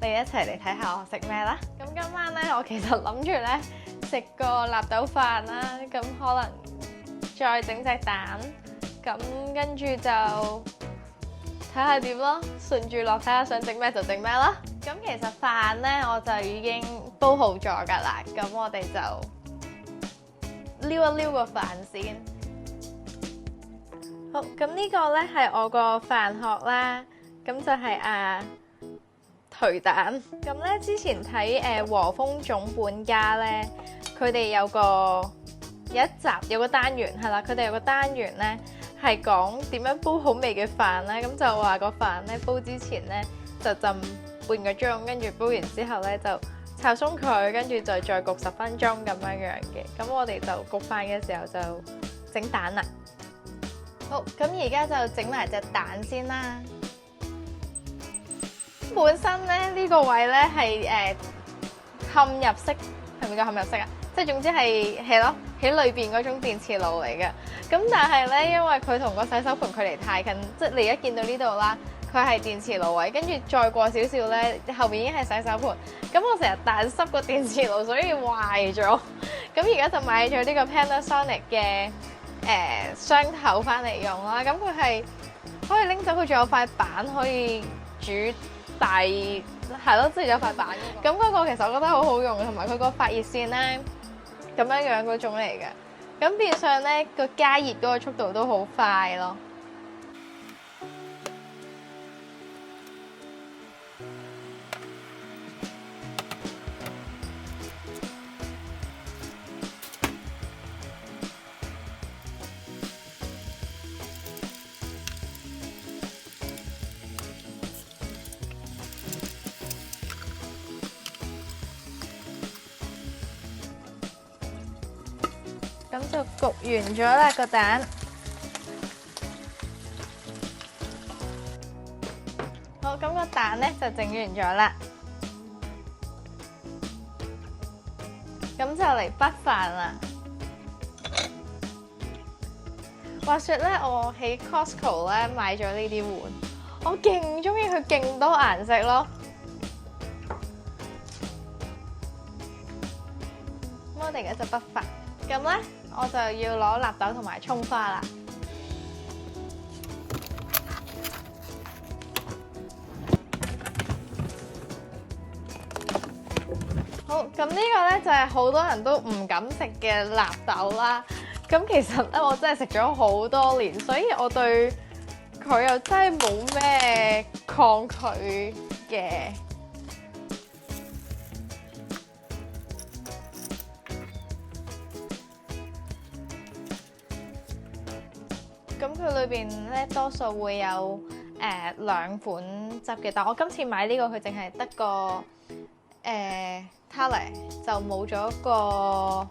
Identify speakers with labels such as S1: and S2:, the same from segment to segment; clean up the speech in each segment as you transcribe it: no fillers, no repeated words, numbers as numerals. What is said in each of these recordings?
S1: 你一齊嚟睇下我食咩啦。咁今晚咧，我其實諗住咧食個納豆飯啦，咁可能再整隻蛋，咁跟住就睇下點咯，順住落睇下想整咩就整咩啦。咁其實飯咧我就已經煲好咗㗎啦，咁我哋就撩一撩個飯先。好，咁呢個咧係我個飯殼啦，咁就係頹蛋。咁咧之前睇和風總本家咧，佢哋有一集有個單元係啦，佢哋有個單元咧係講點樣煲好味嘅飯咧，咁就話個飯咧煲之前咧就浸半個鐘，跟住煲完之後咧就炒鬆佢，跟住就再焗10分鐘咁樣嘅。咁我哋就焗飯嘅時候就整蛋啦。好，咁而家就整埋隻蛋先啦。本身咧呢個位咧係嵌入式，係咪叫嵌入式啊？即係總之係咯，喺裏邊嗰種電磁爐嚟嘅。咁但係咧，因為佢同個洗手盆距離太近，即係你而家見到呢度啦，佢係電磁爐位，跟住再過少少咧，後邊已經係洗手盆。咁我成日蛋濕個電磁爐，所以壞咗。咁而家就買咗呢個 Panasonic 嘅雙頭翻嚟用啦。咁佢係可以拎走，佢仲有塊板可以煮大，係咯，即係有塊板。咁嗰個其實我覺得好好用，同埋佢個發熱線咧咁樣嗰種嚟嘅。咁變相咧個加熱嗰個速度都好快咯。咁就焗完咗啦個蛋。好，咁個蛋咧就整完咗啦。咁就嚟畢飯啦。話說咧，我喺 Costco 咧買咗呢啲碗，我勁中意佢勁多顏色咯。咁我哋而家就畢飯。咁咧，我就要攞納豆同埋葱花啦。好，咁呢個咧就係好多人都唔敢食嘅納豆啦。咁其實咧，我真係食咗好多年，所以我對佢又真係冇咩抗拒嘅。咁佢裏邊咧多數會有2款汁嘅，但我今次買呢個佢淨係得個塔嚟，就冇咗個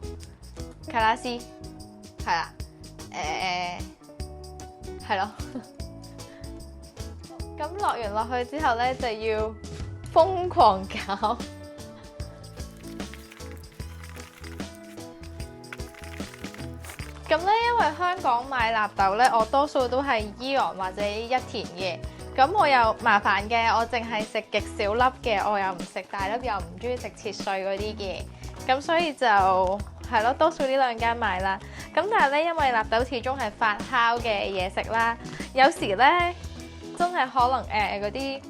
S1: 卡拉斯，係啦，係咯。咁落完落去之後咧就要瘋狂攪。咁咧，因為香港買納豆咧，我多數都係Eon或者一田嘅。咁我又麻煩嘅，我淨係食極少粒嘅，我又唔食大粒，又唔中意食切碎嗰啲嘅。咁所以就係咯，多數呢2間買啦。咁但係咧，因為納豆始終係發酵嘅嘢食啦，有時咧真係可能嗰啲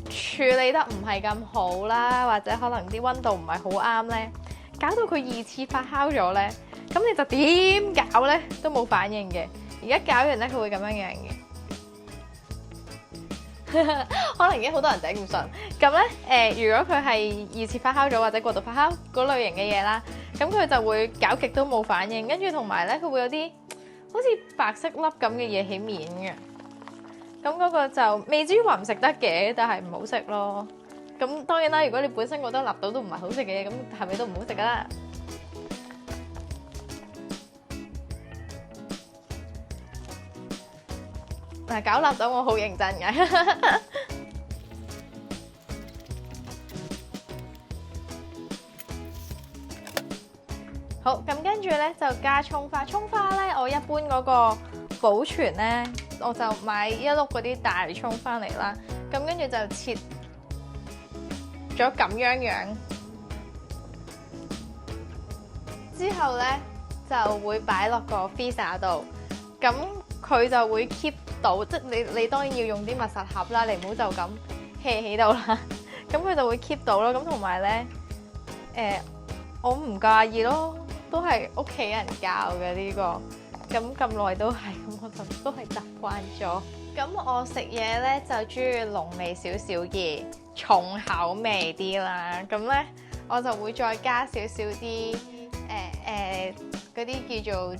S1: 處理得唔係咁好啦，或者可能啲溫度唔係好啱咧，搞到佢2次發酵咗咧。咁你就點搞咧都冇反應嘅。而家搞完咧，佢會咁樣樣嘅。可能已經好多人頂唔順。咁咧如果佢係2次發酵咗或者過度發酵嗰類型嘅嘢啦，咁佢就會搞極都冇反應。跟住同埋咧，佢會有啲好似白色粒咁嘅嘢喺面嘅。咁嗰個就未至於話唔食得嘅，但係唔好食咯。咁當然啦，如果你本身覺得納豆都唔係好食嘅嘢，咁係咪都唔好食噶啦？嗱，搞納豆我好認真嘅。好，咁跟住咧就加葱花。葱花咧，我一般嗰個保存咧，我就買1碌嗰啲大葱翻嚟啦。咁跟住就切咗咁樣之後咧，就會擺落個 freezer 度，咁佢就會 keep 到，即係你當然要用啲密實盒啦，你唔好就咁 hea 喺度啦。咁佢就會 keep 到咯。咁同埋咧，我唔介意咯，都係屋企人教嘅呢個。咁耐都係，咁我就都係習慣咗。咁我食嘢咧就中意濃味少少嘅，重口味啲啦。咁咧我就會再加少少啲嗰啲叫做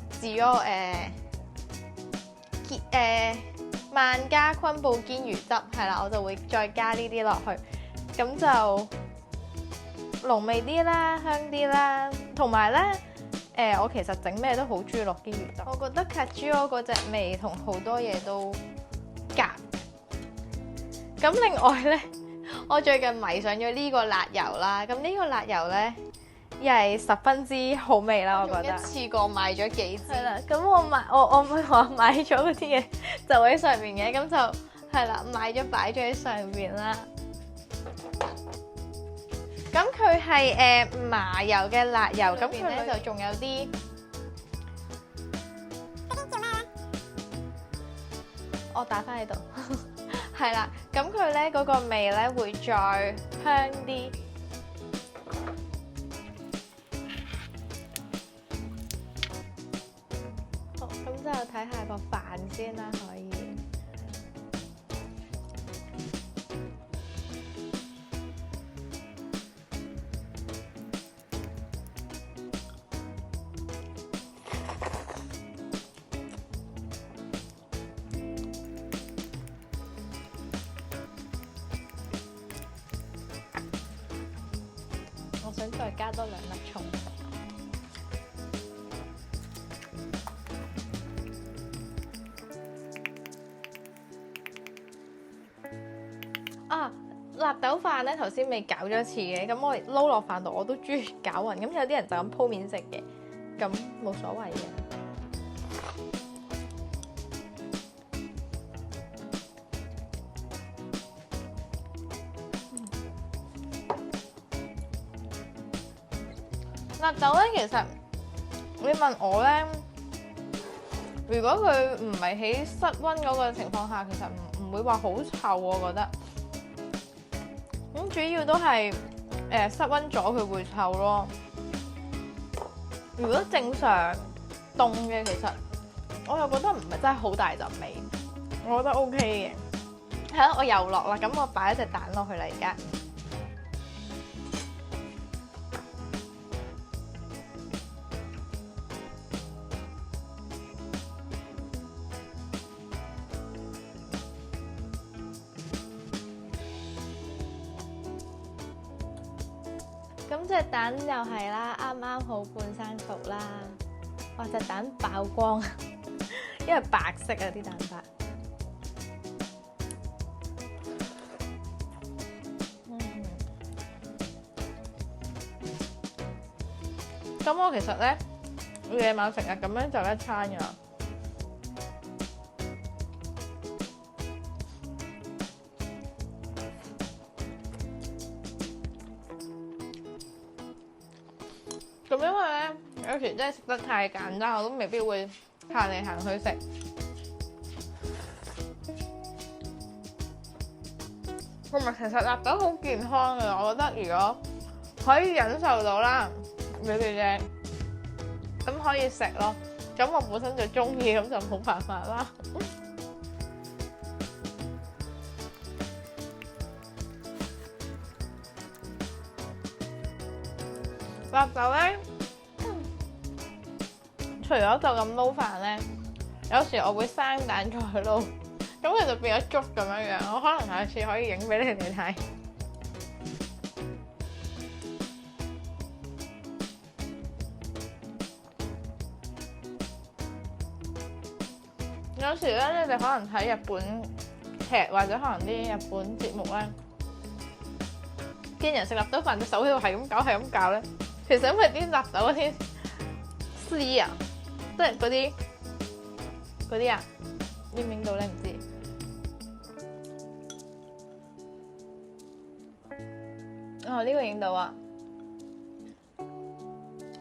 S1: 萬家昆布堅魚汁，係啦，我就會再加呢啲落去，咁就濃味啲啦，香啲啦。同埋咧，我其實整咩都好中意落堅魚汁，我覺得卡豬歐嗰隻味同好多嘢都夾。咁另外咧，我最近迷上咗呢個辣油啦。咁呢個辣油咧，又係十分之好味啦，我覺得。一次過買咗幾支。係啦，咁我唔係話買咗嗰啲嘢就喺上面嘅，咁就係啦，買咗擺咗喺上邊啦。咁佢係麻油嘅辣油，咁佢咧就仲有啲嗰啲叫咩咧？我打翻喺度，係啦。咁佢咧嗰個味咧會再香啲。好，咁就睇下個飯先啦，可以。我想再加多2粒葱。啊，納豆飯咧頭先未搞咗一次嘅，咁我撈落飯度我都中意攪勻。咁有啲人就咁鋪面食嘅，咁冇所謂嘅。納豆咧，其實你問我咧，如果佢唔係喺室溫嗰個情況下，其實唔會話好臭，我覺得。咁主要都係室溫咗佢會臭咯。如果正常凍嘅，其實我又覺得唔係真係好大陣味，我覺得 OK 嘅。係啦，我又落啦，咁我擺一隻蛋落去啦，而家。咁隻蛋又係啦，啱啱好半生熟啦。哇！隻蛋爆光，因為白色啊啲蛋白。咁我其實咧夜晚成日咁樣就一餐㗎啦。咁因為咧有時真係食得太簡單，我都未必會行嚟行去食。同埋其實納豆好健康嘅，我覺得如果可以忍受到啦，你哋嘅咁可以食咯。咁我本身就中意，咁就冇辦法啦。納豆咧，除咗就咁撈飯咧，有時我會生蛋再撈，咁佢就變咗粥咁樣樣。我可能下次可以影俾你哋睇。有時咧，你哋可能睇日本劇或者可能啲日本節目咧，見人食納豆飯隻手喺度係咁搞係咁搞咧。其實因為啲納豆嗰啲絲啊，即係嗰啲啊，影唔影到咧唔知。哦，呢個影到啊！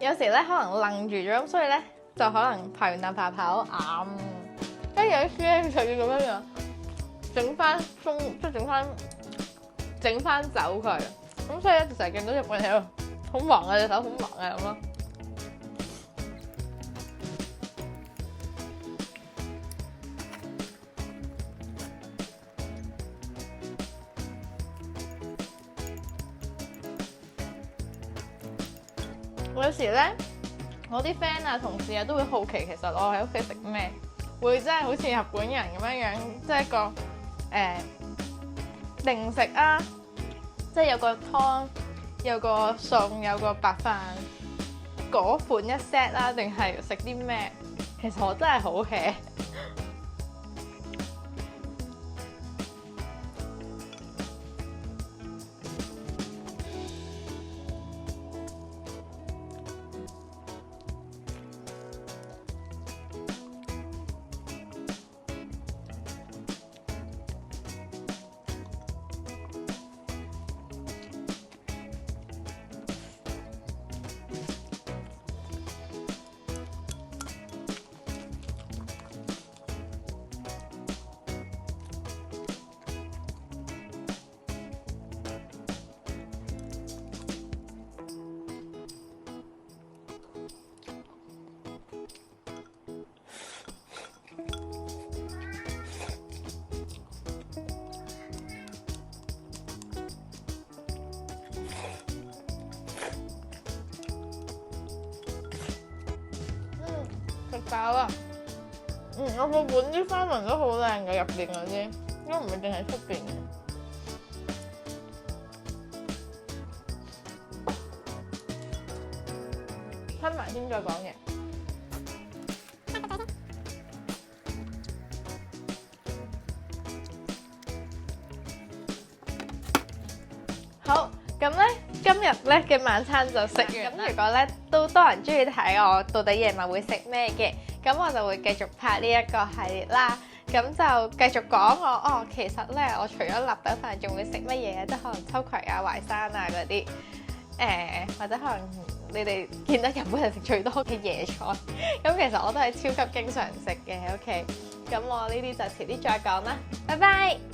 S1: 有時咧可能愣住咗，咁所以咧就可能排完啖跑跟住有啲咧就要咁樣整翻鬆，即係整翻走佢。咁所以咧就成日見到日本人喺度好忙啊，隻手好忙啊咁咯。有時咧，我啲 friend 啊、同事啊都會好奇，其實我喺屋企食咩，會真係好似日本人咁樣，即係一個零食啊，即係有個湯、有個餸、有個白飯嗰款一 set 啦，定係食啲咩？其實我真係好 hea。食飽啦，我個碗啲花紋都好靚嘅，入邊嗰啲，應該唔係淨係出邊嘅。吞埋先再講嘢。好，咁咧今日咧嘅晚餐就食完。咁如果咧都多人中意睇我到底夜晚會食咩嘅，咁我就會繼續拍呢一個系列啦。咁就繼續講我其實咧我除咗臘餅飯仲會食乜嘢，即係可能秋葵啊、淮山啊嗰啲，或者可能你哋見得日本人食最多嘅椰菜，咁其實我都係超級經常食嘅喺屋企。咁我呢啲就遲啲再講啦，拜拜。